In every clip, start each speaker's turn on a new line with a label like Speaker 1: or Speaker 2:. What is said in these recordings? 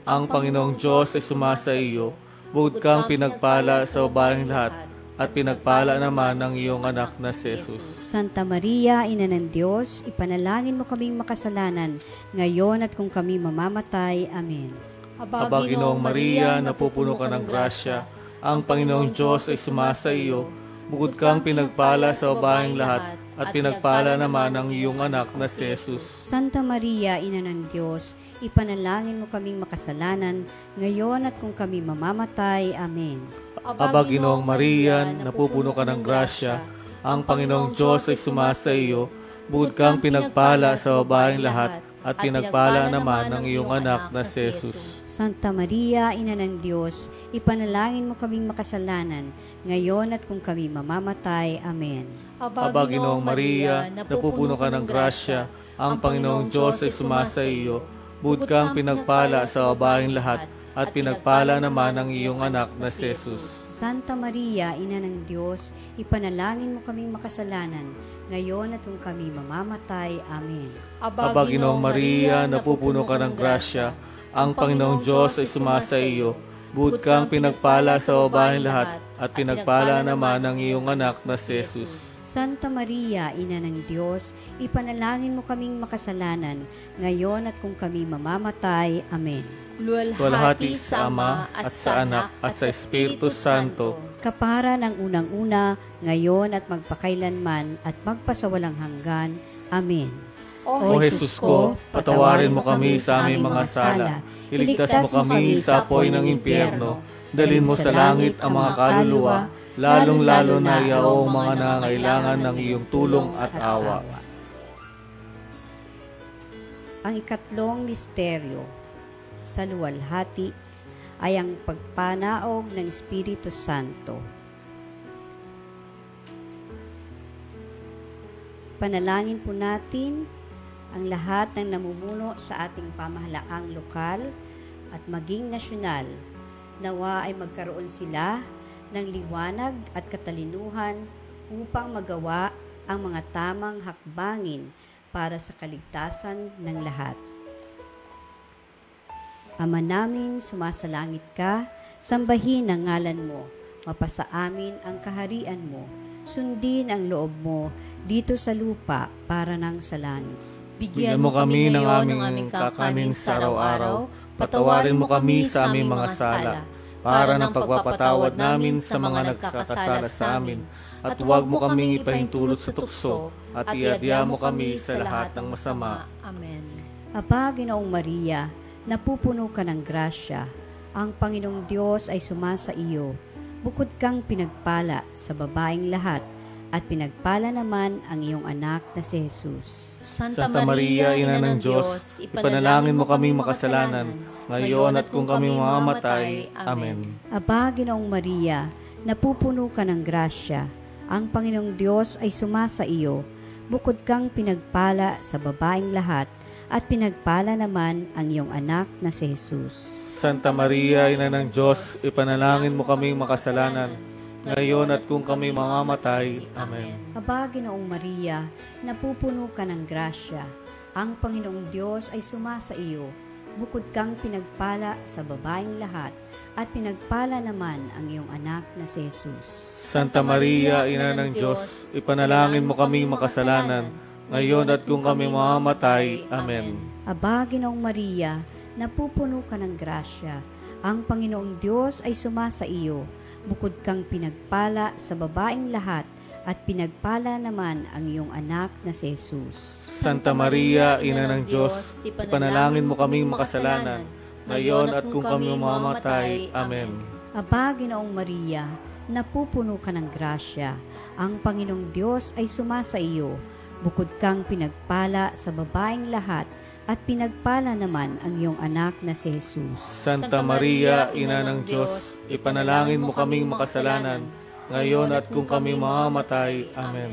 Speaker 1: Ang Panginoong Diyos ay sumasa iyo. Bukod kang pinagpala sa babaeng lahat, at pinagpala naman ang iyong anak na si Jesus.
Speaker 2: Santa Maria, Ina ng Diyos, ipanalangin mo kaming makasalanan, ngayon at kung kami mamamatay. Amen.
Speaker 1: Aba, Ginoong Maria, napupuno ka ng grasya. Ang Panginoong Diyos ay sumasa iyo. Bukod kang pinagpala sa babaeng lahat, at pinagpala naman ang iyong anak na si Jesus.
Speaker 2: Santa Maria, Ina ng Diyos, ipanalangin mo kaming makasalanan, ngayon at kung kami mamamatay. Amen.
Speaker 1: Aba, Ginoong Maria, napupuno ka ng grasya. Ang Panginoong Diyos ay sumasa iyo. Bukod kang pinagpala sa babaeng lahat, at pinagpala naman ang iyong anak na si Jesus.
Speaker 2: Santa Maria, Ina ng Diyos, ipanalangin mo kaming makasalanan, ngayon at kung kami mamamatay. Amen.
Speaker 1: Aba, Ginoong Maria, napupuno ka ng grasya. Ang Panginoong Diyos ay sumasa iyo. Bukod kang pinagpala sa babaeng lahat, at pinagpala naman ang iyong anak na si Jesus.
Speaker 2: Santa Maria, Ina ng Diyos, ipanalangin mo kaming makasalanan, ngayon at kung kami mamamatay. Amen.
Speaker 1: Aba, Ginoong Maria, napupuno ka ng grasya. Ang Panginoong Diyos ay sumasa iyo. Bukod kang pinagpala sa babaeng lahat, at pinagpala naman ang iyong anak na si Jesus.
Speaker 2: Santa Maria, Ina ng Diyos, ipanalangin mo kaming makasalanan, ngayon at kung kami mamamatay. Amen.
Speaker 1: Luwalhati sa Ama, at sa Anak, at sa Espiritu Santo,
Speaker 2: kapara ng unang-una, ngayon at magpakailanman, at magpasawalang hanggan. Amen.
Speaker 1: O Jesus ko, patawarin mo kami sa aming mga sala, iligtas mo kami sa apoy ng impyerno, dalhin mo sa langit ang mga kaluluwa, lalong-lalo na yaong mga nangailangan ng iyong tulong at awa.
Speaker 2: Ang ikatlong misteryo sa luwalhati ay ang pagpanaog ng Espiritu Santo. Panalangin po natin ang lahat ng namumuno sa ating pamahalaang lokal at maging nasyonal. Nawa ay magkaroon sila ng liwanag at katalinuhan upang magawa ang mga tamang hakbangin para sa kaligtasan ng lahat. Ama namin, sumasalangit ka, sambahin ang ngalan mo, mapasa amin ang kaharian mo, sundin ang loob mo dito sa lupa para ng sa langit.
Speaker 1: Bigyan mo kami ng aming kakanin sa araw-araw, patawarin mo kami sa aming mga sala, para ng pagpapatawad namin sa mga nagkakasala sa amin, at huwag mo kaming ipahintulot sa tukso, at iadya mo kami sa lahat ng masama.
Speaker 2: Amen. Aba, Ginoong Maria, napupuno ka ng grasya, ang Panginoong Diyos ay sumasa iyo. Bukod kang pinagpala sa babaeng lahat, at pinagpala naman ang iyong anak na si Jesus.
Speaker 1: Santa Maria, Ina ng Diyos, ipanalangin mo kaming makasalanan, ngayon at kung kami mamamatay. Amen.
Speaker 2: Aba, Ginoong Maria, napupuno ka ng grasya, ang Panginoong Diyos ay sumasa iyo. Bukod kang pinagpala sa babaeng lahat, at pinagpala naman ang iyong anak na si Jesus.
Speaker 1: Santa Maria, Ina ng Diyos, ipanalangin mo kaming makasalanan, ngayon at kung kami mamamatay. Amen.
Speaker 2: Aba, Ginoong Maria, napupuno ka ng grasya, ang Panginoong Diyos ay sumasa iyo. Bukod kang pinagpala sa babaeng lahat, at pinagpala naman ang iyong anak na si Jesus.
Speaker 1: Santa Maria, Ina ng Diyos, ipanalangin mo kaming makasalanan, ngayon at kung kami mamamatay. Amen.
Speaker 2: Aba, Ginoong Maria, napupuno ka ng grasya, ang Panginoong Diyos ay sumasa iyo. Bukod kang pinagpala sa babaeng lahat, at pinagpala naman ang iyong anak na si Jesus.
Speaker 1: Santa Maria, Ina ng Diyos, ipanalangin mo kaming makasalanan, ngayon at kung kami mamamatay. Amen.
Speaker 2: Aba, Ginoong Maria, napupuno ka ng grasya, ang Panginoong Diyos ay sumasa iyo. Bukod kang pinagpala sa babaeng lahat, at pinagpala naman ang iyong anak na si Jesus.
Speaker 1: Santa Maria, Ina ng Diyos, ipanalangin mo kaming makasalanan, ngayon at kung kami mamamatay. Amen.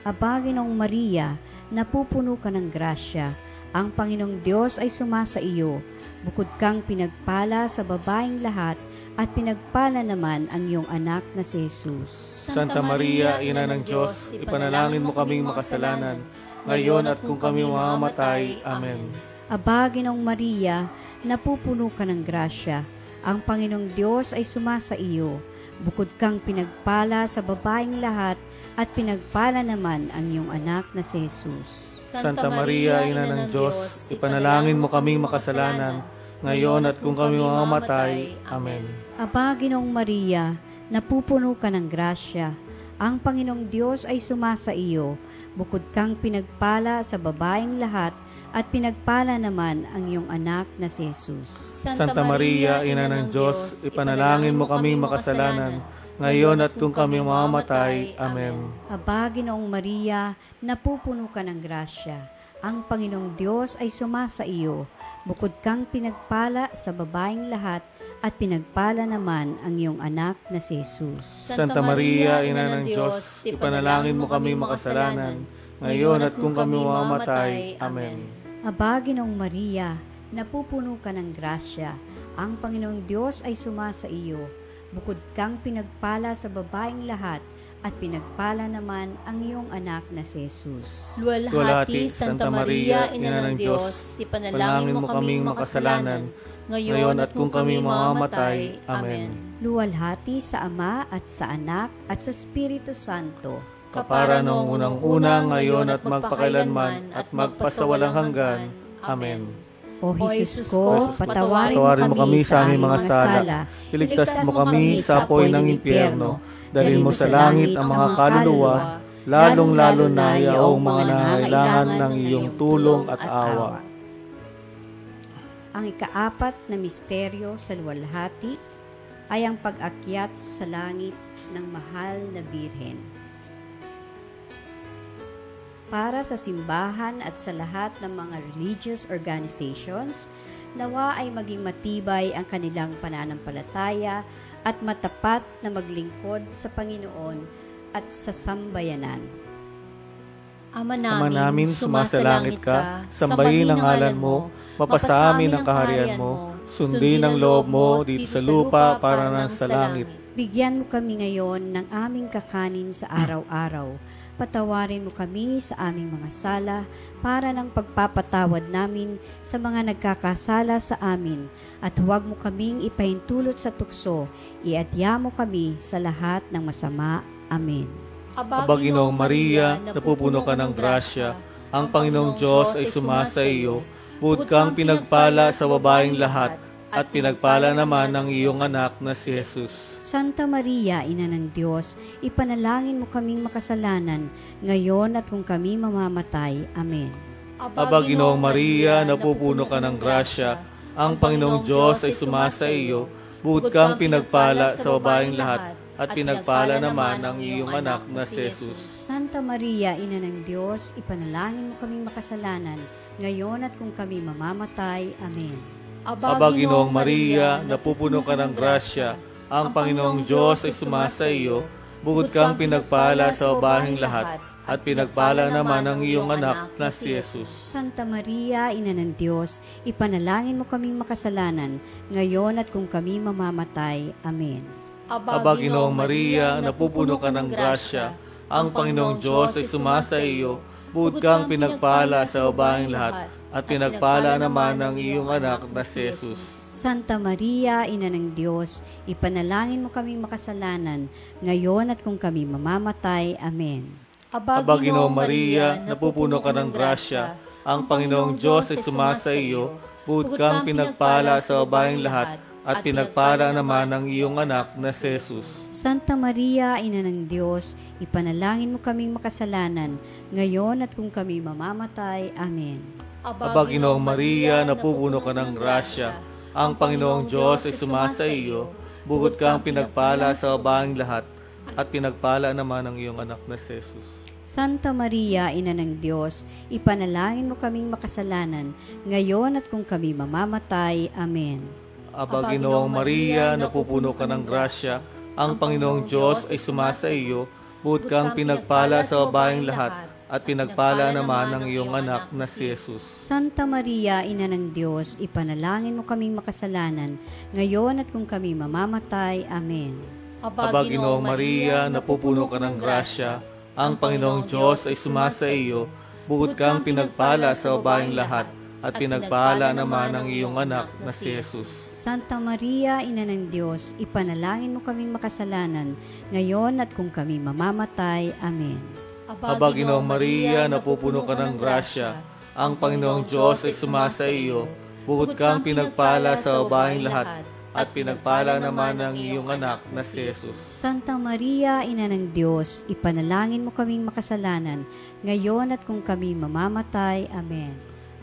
Speaker 2: Aba, Ginoong Maria, napupuno ka ng grasya, ang Panginoong Diyos ay sumasa iyo. Bukod kang pinagpala sa babaeng lahat, at pinagpala naman ang iyong anak na si Jesus.
Speaker 1: Santa Maria, Ina ng Diyos, ipanalangin mo kaming makasalanan, ngayon at kung kami mamamatay. Amen.
Speaker 2: Aba, Ginoong Maria, napupuno ka ng grasya. Ang Panginoong Diyos ay sumasa iyo. Bukod kang pinagpala sa babaeng lahat, at pinagpala naman ang iyong anak na si Jesus.
Speaker 1: Santa Maria, Ina ng Diyos, ipanalangin mo kaming makasalanan, ngayon at kung kami mamamatay. Amen.
Speaker 2: Aba, Ginoong Maria, napupuno ka ng grasya. Ang Panginoong Diyos ay sumasa iyo. Bukod kang pinagpala sa babaeng lahat, at pinagpala naman ang iyong anak na si Jesus.
Speaker 1: Santa Maria, Ina ng Diyos, ipanalangin mo kaming makasalanan, ngayon at kung kami mamamatay. Amen.
Speaker 2: Aba, Ginoong Maria, napupuno ka ng grasya. Ang Panginoong Diyos ay sumasa iyo. Bukod kang pinagpala sa babaeng lahat, at pinagpala naman ang iyong anak na si Jesus.
Speaker 1: Santa Maria, Ina ng Diyos, ipanalangin mo kaming makasalanan, ngayon at kung kami mamamatay. Amen.
Speaker 2: Aba, Ginoong Maria, napupuno ka ng grasya. Ang Panginoong Diyos ay sumasa iyo. Bukod kang pinagpala sa babaeng lahat, at pinagpala naman ang iyong anak na si Jesus.
Speaker 3: Luwalhati, Santa Maria, Ina ng Diyos, ipanalangin mo kaming makasalanan, ngayon at kung kami mamamatay. Amen.
Speaker 2: Luwalhati sa Ama at sa Anak at sa Espiritu Santo,
Speaker 1: Kapara noong unang-una, ngayon at magpakailanman, at magpasawalang hanggan. Amen.
Speaker 2: O Jesus ko, patawarin mo kami sa aming mga sala.
Speaker 1: Iligtas mo kami sa apoy ng impyerno. Dalhin mo sa langit ang mga kaluluwa, lalong-lalo na yaong mga nangangailangan ng iyong tulong at awa.
Speaker 2: Ang ikaapat na misteryo sa luwalhati ay ang pag-akyat sa langit ng mahal na Birhen. Para sa simbahan at sa lahat ng mga religious organizations, nawa ay maging matibay ang kanilang pananampalataya at matapat na maglingkod sa Panginoon at sa sambayanan.
Speaker 3: Ama
Speaker 1: namin, sumasalangit ka, sambahin ang ngalan mo, mapasa amin ang kaharian mo, sundin ang loob mo dito sa lupa para nang sa langit.
Speaker 2: Bigyan mo kami ngayon ng aming kakanin sa araw-araw. Patawarin mo kami sa aming mga sala para ng pagpapatawad namin sa mga nagkakasala sa amin. At huwag mo kaming ipahintulot sa tukso, iadya mo kami sa lahat ng masama. Amen.
Speaker 1: Aba, Ginoong Maria, napupuno ka ng grasya, ang Panginoong Diyos ay sumasa iyo. Bukod kang pinagpala sa babaeng lahat, at pinagpala naman ang iyong anak na si Jesus.
Speaker 2: Santa Maria, Ina ng Diyos, ipanalangin mo kaming makasalanan, ngayon at kung kami mamamatay. Amen.
Speaker 1: Aba, Ginoong Maria, napupuno ka ng grasya, ang Panginoong Diyos ay sumasa iyo. Bukod kang pinagpala sa babaeng lahat, at pinagpala naman ang iyong anak na si Jesus.
Speaker 2: Santa Maria, Ina ng Diyos, ipanalangin mo kaming makasalanan, ngayon at kung kami mamamatay. Amen.
Speaker 1: Aba, Ginoong Maria, napupuno ka ng grasya, ang Panginoong Diyos ay sumasa iyo. Bukod kang pinagpala sa babaeng lahat, at pinagpala naman ang iyong anak na si Jesus.
Speaker 2: Santa Maria, Ina ng Diyos, ipanalangin mo kaming makasalanan, ngayon at kung kami mamamatay. Amen.
Speaker 1: Aba, Ginoong Maria, napupuno ka ng grasya, ang Panginoong Diyos ay sumasa iyo. Bukod kang pinagpala sa babaeng lahat, at pinagpala naman ang iyong anak na si Jesus.
Speaker 2: Santa Maria, Ina ng Diyos, ipanalangin mo kaming makasalanan, ngayon at kung kami mamamatay. Amen.
Speaker 1: Aba, Ginoong Maria, napupuno ka ng grasya, ang Panginoong Diyos ay sumasa iyo. Bukod kang pinagpala sa babaeng lahat, at pinagpala naman ang iyong anak na si Jesus.
Speaker 2: Santa Maria, Ina ng Diyos, ipanalangin mo kaming makasalanan, ngayon at kung kami mamamatay. Amen.
Speaker 1: Aba, Ginoong Maria, napupuno ka ng grasya, ang Panginoong Diyos ay sumasa iyo. Bukod kang pinagpala sa babaeng lahat, at pinagpala naman ang iyong anak na si Jesus.
Speaker 2: Santa Maria, Ina ng Diyos, ipanalangin mo kaming makasalanan, ngayon at kung kami mamamatay. Amen.
Speaker 1: Aba, Ginoong Maria, napupuno ka ng grasya, ang Panginoong Diyos ay sumasa iyo. Bukod kang pinagpala sa babaeng lahat, at pinagpala naman ang iyong anak na si Jesus.
Speaker 2: Santa Maria, Ina ng Diyos, ipanalangin mo kaming makasalanan, ngayon at kung kami mamamatay. Amen.
Speaker 1: Aba, Ginoong Maria, napupuno ka ng grasya, ang Panginoong Diyos ay sumasa iyo. Bukod kang pinagpala sa babaeng lahat, at pinagpala naman ang iyong anak na si Jesus.
Speaker 2: Santa Maria, Ina ng Diyos, ipanalangin mo kaming makasalanan, ngayon at kung kami mamamatay. Amen.
Speaker 1: Aba, Ginoong Maria, napupuno ka ng grasya, ang Panginoong Diyos ay sumasa iyo, bukod kang pinagpala sa babaeng lahat, at pinagpala naman ang iyong anak na si Jesus.
Speaker 2: Santa Maria, Ina ng Diyos, ipanalangin mo kaming makasalanan, ngayon at kung kami mamamatay. Amen.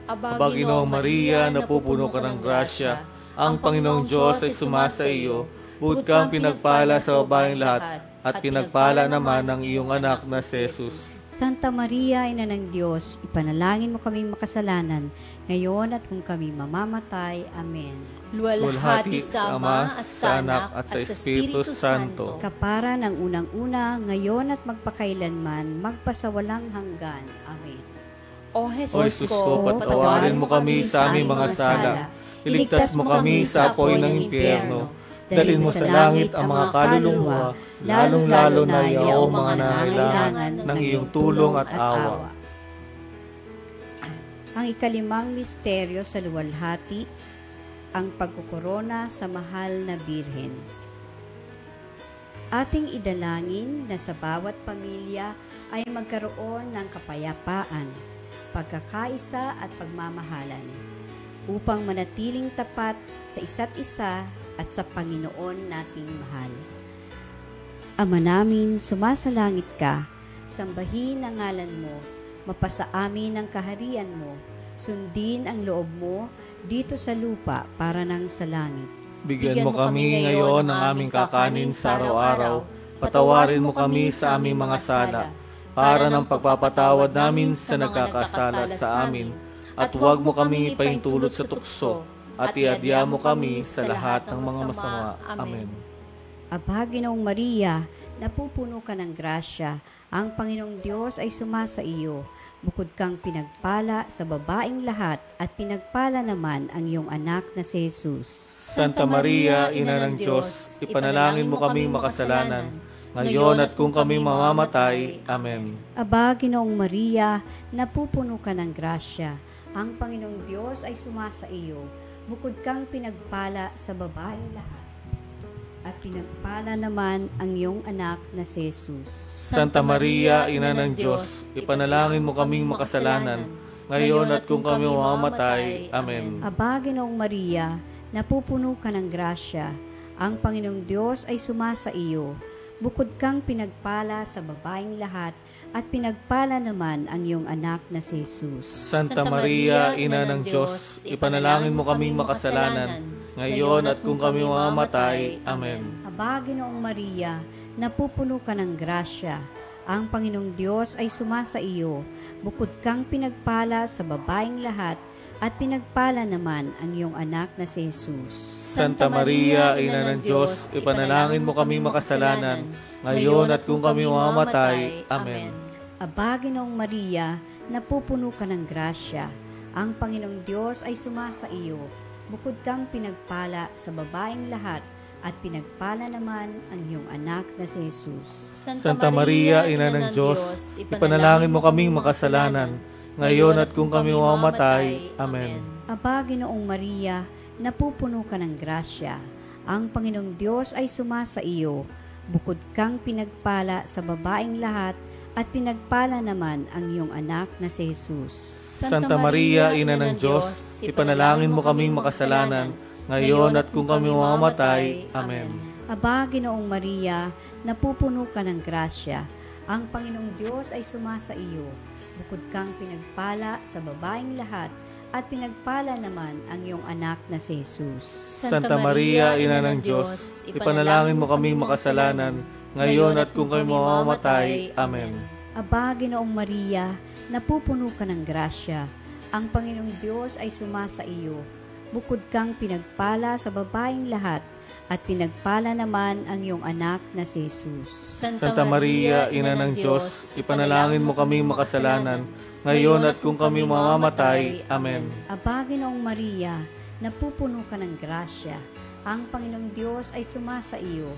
Speaker 1: Aba, Ginoong Maria, napupuno ka ng grasya, ang Panginoong Diyos ay sumasa iyo, bukod kang pinagpala sa babaeng lahat, at pinagpala naman ang iyong anak na si Jesus.
Speaker 2: Santa Maria, Ina ng Diyos, ipanalangin mo kaming makasalanan, ngayon at kung kami mamamatay. Amen.
Speaker 3: Luwalhati sa Ama at sa Anak at sa Espiritu Santo.
Speaker 2: Kapara ng unang-una, ngayon at magpakailanman, magpasawalang hanggan. Amen.
Speaker 3: O
Speaker 1: O
Speaker 3: Jesus
Speaker 1: Jesus
Speaker 3: ko,
Speaker 1: ko, patawarin mo kami sa aming mga sala. Iligtas mo kami sa apoy ng impyerno. Dalhin mo sa langit ang mga kaluluwa, lalong-lalo na iyong mga nangangailangan ng iyong tulong at awa.
Speaker 2: Ang ikalimang misteryo sa luwalhati, ang pagkukorona sa mahal na Birhen. Ating idalangin na sa bawat pamilya ay magkaroon ng kapayapaan, pagkakaisa at pagmamahalan, upang manatiling tapat sa isa't isa at sa Panginoon nating mahal. Ama namin, sumasalangit ka, sambahin ang ngalan mo, mapasa amin ang kaharian mo, sundin ang loob mo dito sa lupa para nang sa langit.
Speaker 1: Bigyan mo kami ngayon ng aming kakanin sa araw-araw, patawarin mo kami sa aming mga sala, para ng pagpapatawad namin sa nagkakasala sa amin, at huwag mo kaming ipahintulot sa tukso, at iadya mo kami sa lahat ng mga masama. Amen.
Speaker 2: Aba, Ginoong Maria, napupuno ka ng grasya, ang Panginoong Diyos ay sumasa iyo. Bukod kang pinagpala sa babaeng lahat, at pinagpala naman ang iyong anak na si Jesus.
Speaker 1: Santa Maria, Ina ng Diyos, ipanalangin mo kaming makasalanan, ngayon at kung kami mamamatay. Amen.
Speaker 2: Aba, Ginoong Maria, napupuno ka ng grasya, ang Panginoong Diyos ay sumasa iyo. Bukod kang pinagpala sa babaeng lahat, at pinagpala naman ang iyong anak na si Jesus.
Speaker 1: Santa Maria, Ina ng Diyos, ipanalangin mo kaming makasalanan, ngayon at kung kami mamamatay. Amen.
Speaker 2: Aba, Ginoong Maria, napupuno ka ng grasya, ang Panginoong Diyos ay sumasa iyo. Bukod kang pinagpala sa babaeng lahat, at pinagpala naman ang iyong anak na si Jesus.
Speaker 1: Santa Maria, Ina ng Diyos, ipanalangin mo kaming makasalanan, ngayon at kung kami mamamatay. Amen.
Speaker 2: Aba, Ginoong Maria, napupuno ka ng grasya, ang Panginoong Diyos ay sumasa iyo. Bukod kang pinagpala sa babaeng lahat, at pinagpala naman ang iyong anak na si Jesus.
Speaker 1: Santa Maria, Ina ng Diyos, ipanalangin mo kaming makasalanan, ngayon at kung kami mamamatay. Amen.
Speaker 2: Aba, Ginoong Maria, napupuno ka ng grasya, ang Panginoong Diyos ay sumasa iyo. Bukod kang pinagpala sa babaeng lahat, at pinagpala naman ang iyong anak na si Jesus.
Speaker 1: Santa Maria, Ina ng Diyos, ipanalangin mo kaming makasalanan, ngayon at kung kami mamamatay. Amen.
Speaker 2: Aba, Ginoong Maria, napupuno ka ng grasya, ang Panginoong Diyos ay sumasa iyo. Bukod kang pinagpala sa babaeng lahat, at pinagpala naman ang iyong anak na si Jesus.
Speaker 1: Santa Maria, Ina ng Diyos, ipanalangin mo kaming makasalanan, ngayon at kung kami mamamatay. Amen.
Speaker 2: Aba, Ginoong Maria, napupuno ka ng grasya, ang Panginoong Diyos ay sumasa iyo. Bukod kang pinagpala sa babaeng lahat, at pinagpala naman ang iyong anak na si Jesus.
Speaker 1: Santa Maria, Ina ng Diyos, ipanalangin mo kaming makasalanan, ngayon at kung kami mamamatay. Amen.
Speaker 2: Aba, Ginoong Maria, napupuno ka ng grasya, ang Panginoong Diyos ay sumasa iyo. Bukod kang pinagpala sa babaeng lahat, at pinagpala naman ang iyong anak na si Jesus.
Speaker 1: Santa Maria, Ina ng Diyos, ipanalangin mo kaming makasalanan, ngayon at kung kami mamamatay. Amen.
Speaker 2: Aba, Ginoong Maria, napupuno ka ng grasya, ang Panginoong Diyos ay sumasa iyo.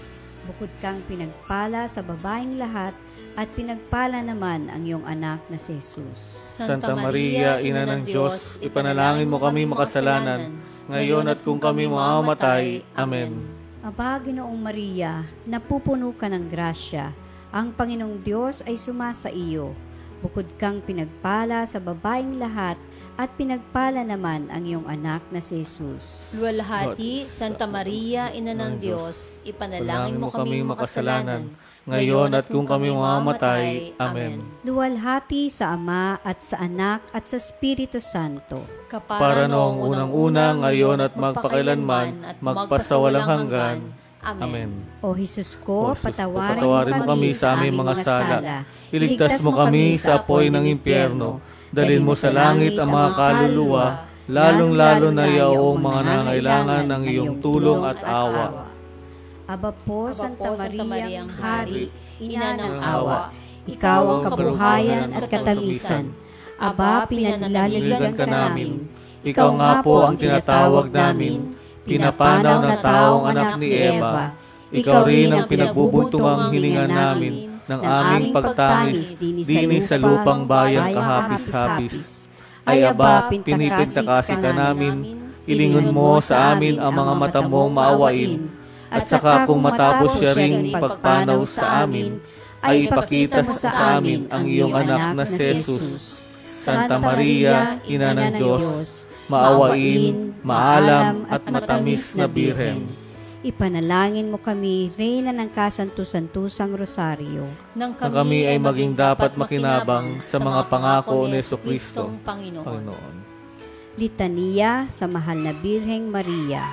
Speaker 2: Bukod kang pinagpala sa babaeng lahat, at pinagpala naman ang iyong anak na si Jesus.
Speaker 1: Santa Maria, Ina ng Diyos, ipanalangin mo kami makasalanan, ngayon at kung kami mamamatay. Amen.
Speaker 2: Aba, Ginoong Maria, napupuno ka ng grasya, ang Panginoong Diyos ay sumasa iyo. Bukod kang pinagpala sa babaeng lahat, at pinagpala naman ang iyong anak na si Jesus.
Speaker 3: Luwalhati, Santa Maria, Ina ng Diyos, ipanalangin mo kami makasalanan,
Speaker 1: ngayon at kung kami mamamatay. Amen.
Speaker 2: Luwalhati sa Ama at sa Anak at sa Espiritu Santo.
Speaker 1: Para noong unang-una, ngayon at magpakailanman, at magpasawalang hanggan. Amen.
Speaker 2: O Jesus ko,
Speaker 1: O Jesus ko,
Speaker 2: patawarin mo kami sa aming mga sala.
Speaker 1: Iligtas mo kami sa apoy ng impyerno. Dalhin mo sa langit ang mga kaluluwa, lalong-lalo na yaong mga nangailangan ng iyong tulong at awa.
Speaker 2: Aba po, Santa Maria, ang Hari, Ina ng
Speaker 3: awa,
Speaker 2: Ikaw ang kabuhayan at katamisan. Aba, pinanaliligan ka namin.
Speaker 1: Ikaw nga po ang tinatawag namin, pinapanaw na taong anak ni Eva. Ikaw rin ang pinagbubuntungang hininga namin ng aming pagtangis dini sa lupang bayang kahapis-hapis. Ay aba, pinipintakasi ka namin, ilingon mo sa amin ang mga mata mong maawain, at saka kung matapos siya ring pagpanaw sa amin, ay ipakita sa amin ang iyong anak na si Jesus. Santa Maria, Ina ng Diyos, maawain, maalam at matamis na Birhen,
Speaker 2: ipanalangin mo kami, Reyna ng Kasantu-Santusang Rosaryo,
Speaker 3: nang
Speaker 1: kami ay maging dapat makinabang sa mga pangako ni Jesucristo, Panginoon.
Speaker 2: Litania sa Mahal na Birheng Maria.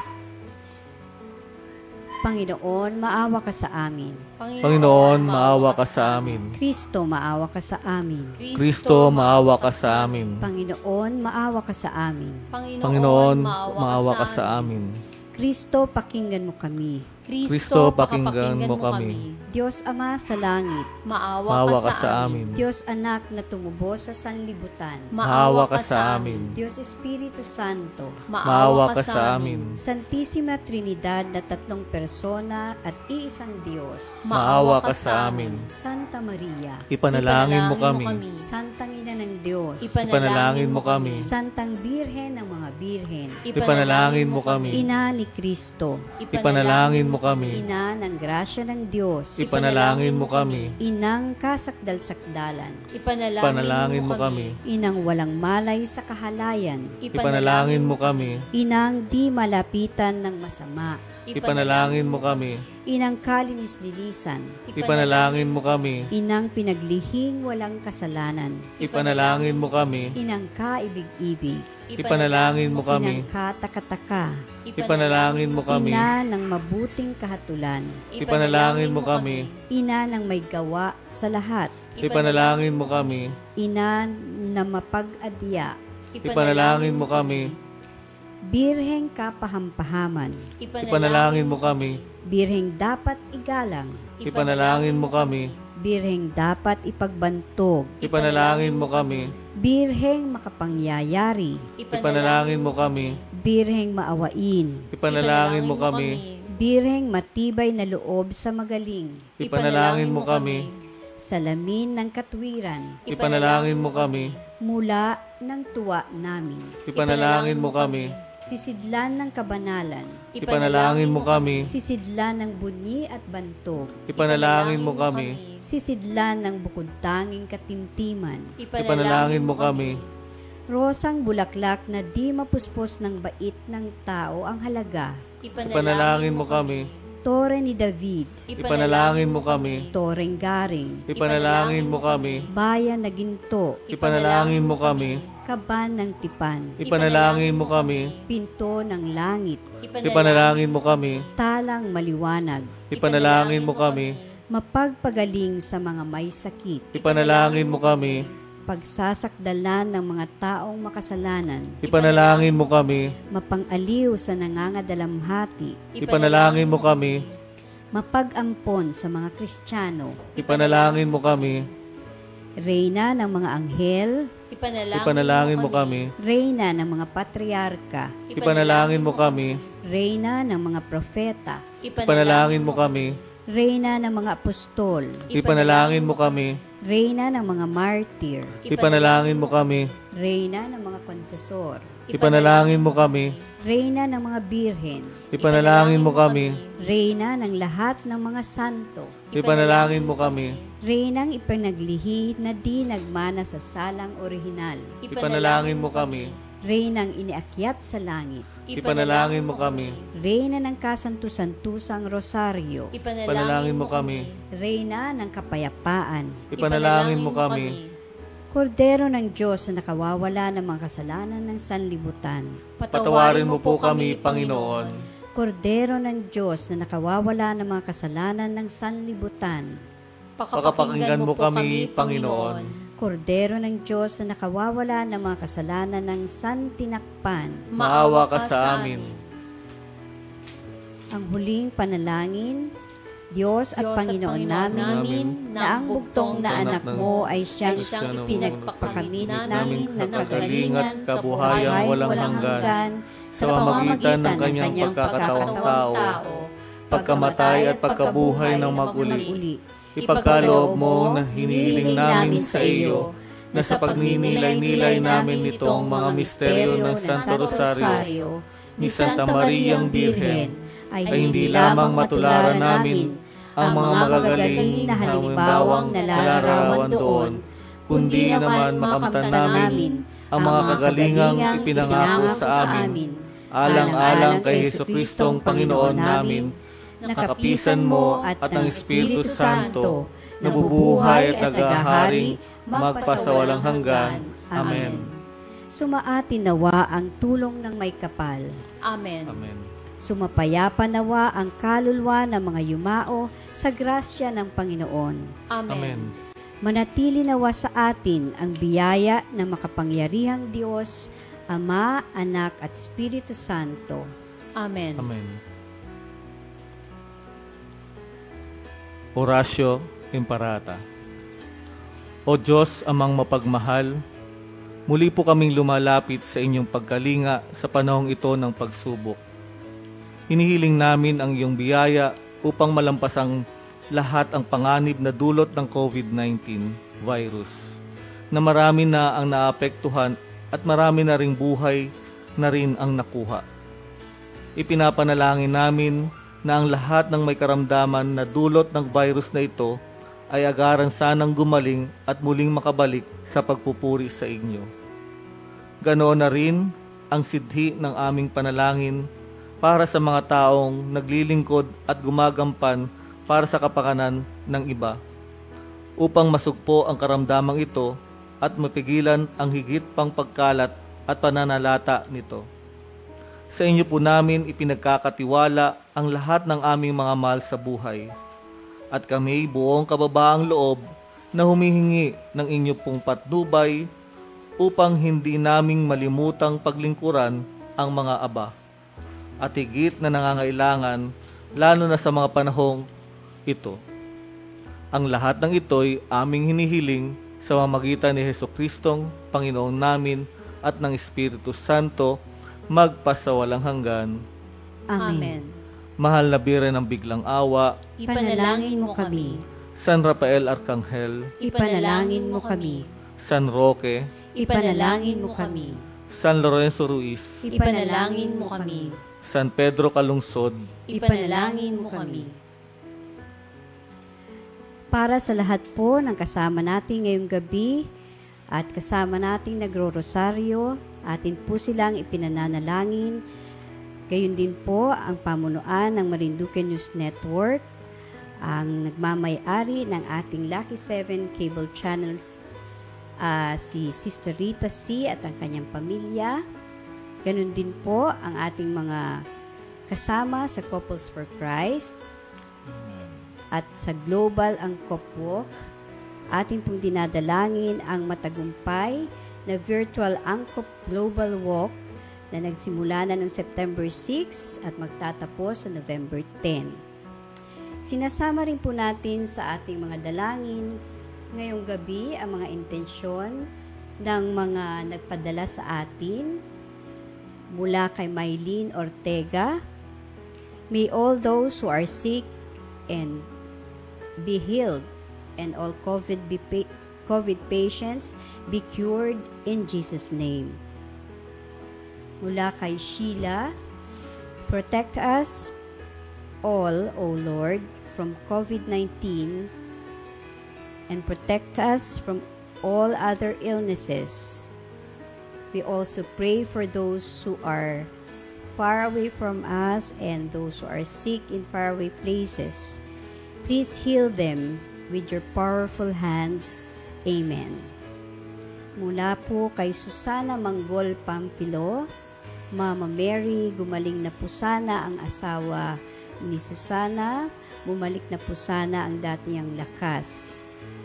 Speaker 2: Panginoon, maawa ka sa amin.
Speaker 1: Panginoon, maawa ka sa amin.
Speaker 2: Kristo, maawa ka sa amin.
Speaker 1: Kristo, maawa ka sa amin.
Speaker 2: Panginoon, maawa ka sa amin.
Speaker 1: Panginoon, maawa ka sa amin.
Speaker 2: Kristo, pakinggan mo kami.
Speaker 1: Kristo, pakinggan mo kami.
Speaker 2: Diyos Ama sa langit,
Speaker 3: Maawa ka sa amin.
Speaker 2: Diyos Anak na tumubo sa sanlibutan,
Speaker 1: Maawa ka sa amin.
Speaker 2: Diyos Espiritu Santo,
Speaker 1: Maawa ka sa amin.
Speaker 2: Santissima Trinidad na tatlong persona at iisang Diyos,
Speaker 1: Maawa ka sa amin.
Speaker 2: Santa Maria,
Speaker 1: Ipanalangin mo kami.
Speaker 2: Santang Ina ng Diyos,
Speaker 1: Ipanalangin mo kami.
Speaker 2: Santang Birhen ng mga Birhen,
Speaker 1: Ipanalangin mo kami.
Speaker 2: Ina ni Kristo,
Speaker 1: Ipanalangin mo kami.
Speaker 2: Ina ng grasya ng Diyos,
Speaker 1: Ipanalangin mo kami.
Speaker 2: Inang kasakdal-sakdalan,
Speaker 1: Ipanalangin mo kami.
Speaker 2: Inang walang malay sa kahalayan,
Speaker 1: Ipanalangin mo kami.
Speaker 2: Inang di malapitan ng masama,
Speaker 1: Ipanalangin mo kami.
Speaker 2: Inang kalinis-linisan,
Speaker 1: Ipanalangin mo kami.
Speaker 2: Inang pinaglihing walang kasalanan,
Speaker 1: Ipanalangin mo kami.
Speaker 2: Inang kaibig-ibig,
Speaker 1: Ipanalangin mo kami.
Speaker 2: Inang katakataka,
Speaker 1: Ipanalangin mo kami.
Speaker 2: Ina ng mabuting kahatulan,
Speaker 1: Ipanalangin mo kami.
Speaker 2: Ina ng may gawa sa lahat,
Speaker 1: Ipanalangin mo kami.
Speaker 2: Ina na mapag-adya,
Speaker 1: Ipanalangin mo kami.
Speaker 2: Birheng kapahampahaman,
Speaker 1: Ipanalangin mo kami.
Speaker 2: Birheng dapat igalang,
Speaker 1: Ipanalangin mo kami.
Speaker 2: Birheng dapat ipagbantog,
Speaker 1: Ipanalangin mo kami.
Speaker 2: Birheng makapangyayari,
Speaker 1: Ipanalangin mo kami.
Speaker 2: Birheng maawain,
Speaker 1: Ipanalangin mo kami.
Speaker 2: Birheng matibay na loob sa magaling,
Speaker 1: Ipanalangin mo kami.
Speaker 2: salamin ng katwiran,
Speaker 1: Ipanalangin mo kami.
Speaker 2: mula ng tuwa namin,
Speaker 1: Ipanalangin mo kami.
Speaker 2: sisidlan ng kabanalan,
Speaker 1: Ipanalangin mo kami.
Speaker 2: sisidlan ng bunyi at bantog,
Speaker 1: Ipanalangin mo kami.
Speaker 2: sisidlan ng bukod tanging katimtiman,
Speaker 1: Ipanalangin mo kami.
Speaker 2: rosang bulaklak na di mapuspos ng bait ng tao ang halaga,
Speaker 1: Ipanalangin mo kami.
Speaker 2: tore ni David,
Speaker 1: Ipanalangin mo kami.
Speaker 2: toreng garing,
Speaker 1: Ipanalangin mo kami.
Speaker 2: bayan na ginto,
Speaker 1: Ipanalangin mo kami.
Speaker 2: kaban ng tipan,
Speaker 1: Ipanalangin mo kami.
Speaker 2: pinto ng langit,
Speaker 1: Ipanalangin mo kami.
Speaker 2: talang maliwanag,
Speaker 1: Ipanalangin mo kami.
Speaker 2: mapagpagaling sa mga may sakit,
Speaker 1: Ipanalangin mo kami.
Speaker 2: pagsasakdalan ng mga taong makasalanan,
Speaker 1: Ipanalangin mo kami.
Speaker 2: mapang-aliw sa nangangadalamhati,
Speaker 1: Ipanalangin mo kami.
Speaker 2: mapag-ampon sa mga Kristiyano,
Speaker 1: Ipanalangin mo kami.
Speaker 2: Reyna ng mga anghel,
Speaker 1: Ipanalangin mo kami.
Speaker 2: Reyna ng mga patriarka,
Speaker 1: Ipanalangin mo kami.
Speaker 2: Reyna ng mga propeta,
Speaker 1: Ipanalangin mo kami.
Speaker 2: Reyna ng mga apostol,
Speaker 1: Ipanalangin mo kami.
Speaker 2: Reyna ng mga martir,
Speaker 1: Ipanalangin mo kami.
Speaker 2: Reyna ng mga konfesor,
Speaker 1: Ipanalangin mo kami.
Speaker 2: Reyna ng mga birhen,
Speaker 1: Ipanalangin mo kami.
Speaker 2: Reyna ng lahat ng mga santo,
Speaker 1: Ipanalangin mo kami.
Speaker 2: Reynang ipinaglihi na di nagmana sa salang orihinal,
Speaker 1: Ipanalangin mo kami.
Speaker 2: Reynang iniakyat sa langit,
Speaker 1: Ipanalangin mo kami.
Speaker 2: Reyna ng kasantu-santusang rosaryo,
Speaker 1: Ipanalangin mo kami.
Speaker 2: Reyna ng kapayapaan,
Speaker 1: Ipanalangin mo kami.
Speaker 2: Kordero ng Diyos na nakawawala ng mga kasalanan ng sanlibutan,
Speaker 1: Patawarin mo po kami, Panginoon.
Speaker 2: Kordero ng Diyos na nakawawala ng mga kasalanan ng sanlibutan,
Speaker 1: Pakapakinggan mo kami, Panginoon.
Speaker 2: Kordero ng Diyos na nakawawala ng mga kasalanan ng santinakpan,
Speaker 1: Maawa ka sa amin.
Speaker 2: ang huling panalangin. Diyos at Panginoon namin, na ang bugtong na anak mo ay siyang ipinagpakamit namin ng kagalingan,
Speaker 1: kabuhayan walang hanggan, sa pamamagitan ng kanyang pagkakataong tao, pagkamatay at pagkabuhay ng maguli. Ipagkaloob mo na hinihiling namin sa iyo, na sa pagninilay-nilay namin nitong mga misteryo ng Santo Rosario ni Santa Mariang Birhen, ay hindi lamang matularan namin ang mga magagaling na halimbawang nalalarawan doon, kundi naman makamtan namin ang mga kagalingang ipinangako sa amin, alang-alang kay Jesucristong Panginoon namin, nakapisan mo at ang Espiritu Santo, nabubuhay at naghaharing magpasawalang hanggan. Amen.
Speaker 2: Sumaatin nawa ang tulong ng may kapal.
Speaker 3: Amen.
Speaker 1: Amen.
Speaker 2: Sumapayapa nawa ang kaluluwa ng mga yumao sa grasya ng Panginoon.
Speaker 3: Amen.
Speaker 1: Amen.
Speaker 2: Manatili nawa sa atin ang biyaya ng makapangyarihang Diyos, Ama, Anak at Espiritu Santo.
Speaker 3: Amen.
Speaker 1: Amen. Orasyo Imparata. O Diyos, amang mapagmahal, muli po kaming lumalapit sa inyong pagkalinga sa panahong ito ng pagsubok. Hinihiling namin ang iyong biyaya upang malampasang lahat ang panganib na dulot ng COVID-19 virus, na marami na ang naapektuhan at marami na ring buhay na rin ang nakuha. Ipinapanalangin namin na ang lahat ng may karamdaman na dulot ng virus na ito ay agaran sanang gumaling at muling makabalik sa pagpupuri sa inyo. Ganoon na rin ang sidhi ng aming panalangin para sa mga taong naglilingkod at gumagampan para sa kapakanan ng iba, upang masugpo ang karamdamang ito at mapigilan ang higit pang pagkalat at pananalata nito. Sa inyo po namin ipinagkakatiwala ang lahat ng aming mga mahal sa buhay, at kami buong kababaang loob na humihingi ng inyo pong patnubay upang hindi naming malimutang paglingkuran ang mga aba at higit na nangangailangan, lalo na sa mga panahong ito. Ang lahat ng ito'y aming hinihiling sa pamamagitan ni Jesucristong Panginoon namin at ng Espiritu Santo, magpasawalang hanggan.
Speaker 2: Amen.
Speaker 1: Mahal na Birhen ng biglang awa,
Speaker 3: Ipanalangin mo kami.
Speaker 1: San Rafael Arcangel,
Speaker 2: Ipanalangin mo kami.
Speaker 1: San Roque,
Speaker 3: Ipanalangin mo kami.
Speaker 1: San Lorenzo Ruiz,
Speaker 3: Ipanalangin mo kami.
Speaker 1: San Pedro Calungsod,
Speaker 3: Ipanalangin mo kami.
Speaker 2: Para sa lahat po ng kasama natin ngayong gabi at kasama nating nagro-rosaryo, atin po silang ipinananalangin. Gayon din po ang pamunuan ng Marinduque News Network, ang nagmamay-ari ng ating Lucky 7 cable channels, si Sister Rita C. at ang kanyang pamilya. Ganon din po ang ating mga kasama sa Couples for Christ at sa Global Angkop Walk. Ating pong dinadalangin ang matagumpay na virtual Angkop Global Walk na nagsimula na noong September 6 at magtatapos sa November 10. Sinasama rin po natin sa ating mga dalangin ngayong gabi ang mga intensyon ng mga nagpadala sa atin mula kay Maylene Ortega. May all those who are sick and be healed, and all COVID patients be cured in Jesus' name. Mula kay Sheila, protect us all, O Lord, from COVID-19 and protect us from all other illnesses. We also pray for those who are far away from us and those who are sick in faraway places. Please heal them with your powerful hands. Amen. Mula po kay Susana Manggol Pamphilo, Mama Mary, gumaling na po sana ang asawa ni Susana, bumalik na po sana ang dati niyang lakas.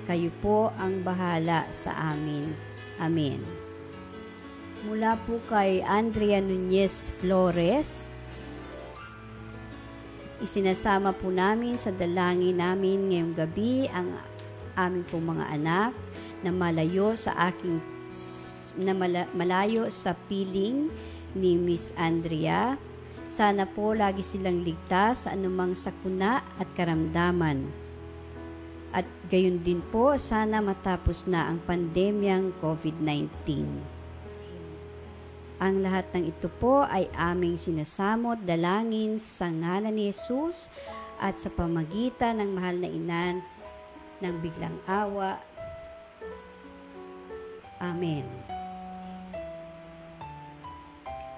Speaker 2: Kayo po ang bahala sa amin. Amen. Mula po kay Andrea Nunez Flores, isinasama po namin sa dalangin namin ngayong gabi ang aming pong mga anak na malayo sa piling ni Miss Andrea. Sana po lagi silang ligtas sa anumang sakuna at karamdaman. At gayon din po, sana matapos na ang pandemyang COVID-19. Ang lahat ng ito po ay aming sinasamot dalangin sa ngalan ni Jesus at sa pamagitan ng mahal na ina ng biglang awa. Amen.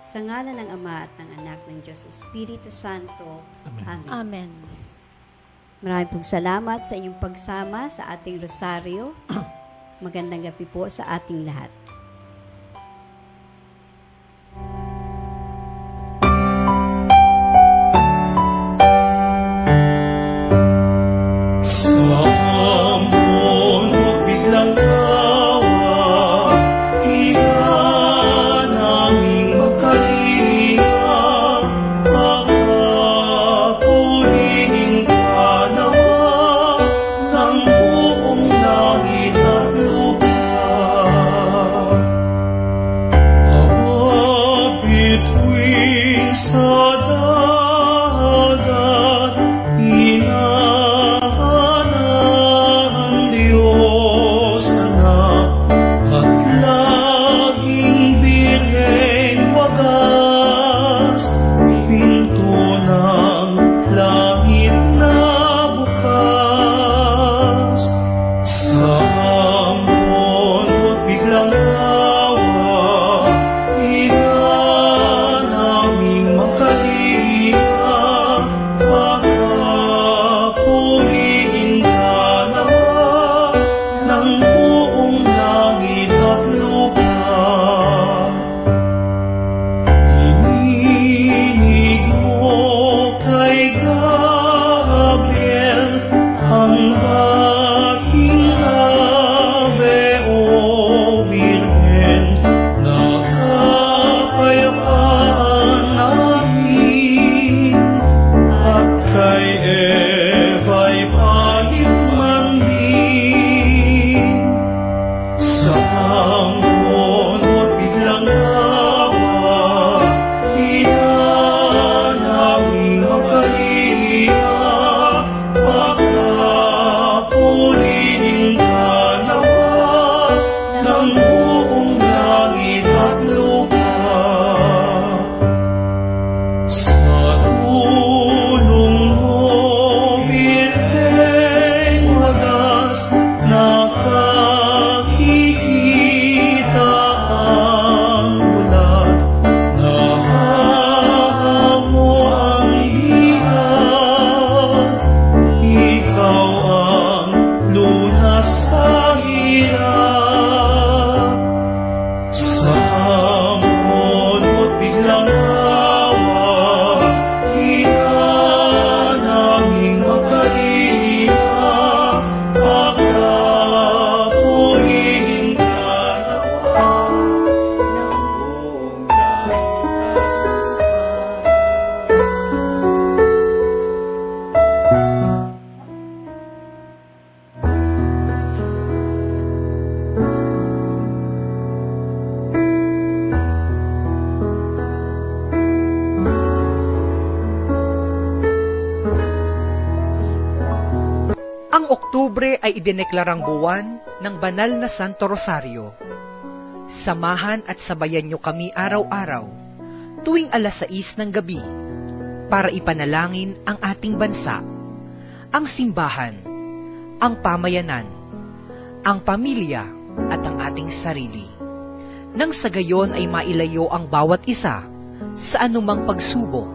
Speaker 2: Sa ngalan ng Ama at ng Anak ng Diyos Espiritu Santo. Amen.
Speaker 3: Amen.
Speaker 2: Maraming pong salamat sa inyong pagsama sa ating rosaryo. Magandang gabi po sa ating lahat.
Speaker 4: Ina naming magaling Ang Oktubre ay idineklarang buwan ng banal na Santo Rosario. Samahan at sabayan niyo kami araw-araw tuwing 6:00 ng gabi para ipanalangin ang ating bansa, ang simbahan, ang pamayanan, ang pamilya at ang ating sarili. Nang sa gayon ay mailayo ang bawat isa sa anumang pagsubok,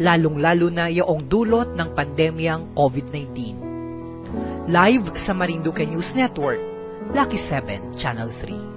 Speaker 4: lalong-lalo na yaong dulot ng pandemyang COVID-19. Live sa Marinduque News Network, Lucky 7, Channel 3.